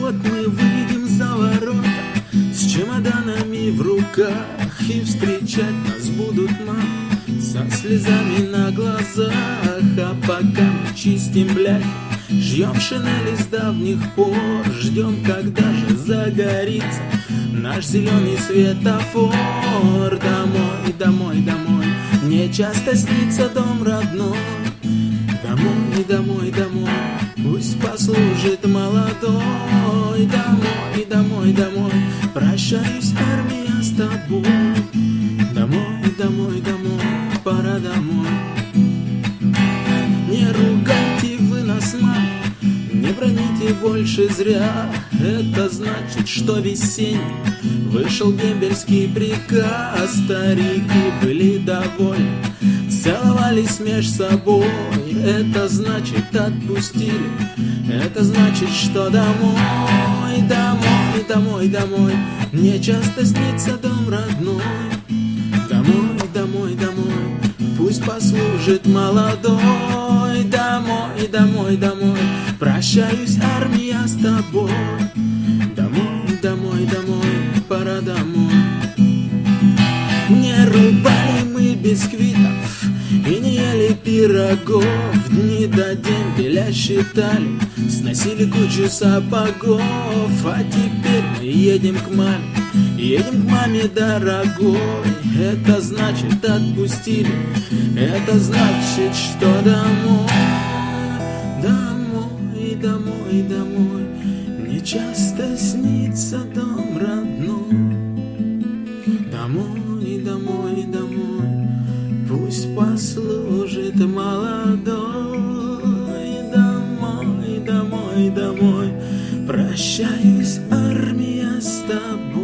вот мы выйдем за ворота с чемоданами в руках, и встречать нас будут мамы со слезами на глазах. А пока мы чистим бляхи, жьем шинели с давних пор, ждем, когда же загорится наш зеленый светофор. Домой, домой, домой, мне часто снится дом родной. Домой, домой, домой, пусть послужит молодой. Домой, домой, домой, прощаюсь, армия, с тобой. Домой, домой, домой, пора домой. Не ругайте вы нас, мам, не броните больше зря. Это значит, что весенний вышел дембельский приказ. Старики были довольны, целовались меж собой. Это значит, отпустили, это значит, что домой. Домой, домой, домой, мне часто снится дом родной. Домой, домой, домой, пусть послужит молодой. Домой, домой, домой, прощаюсь, армия, с тобой. Домой, домой, домой, пора домой. Не рубали мы бисквитов и не ели пирогов. Дни до дембеля считали, сносили кучу сапогов. А теперь мы едем к маме дорогой. Это значит, отпустили, это значит, что домой. Домой, домой, домой, мне часто снится дом родной. Домой, домой, домой, пусть послужит молодой. Домой, домой, домой, прощаюсь, армия, с тобой.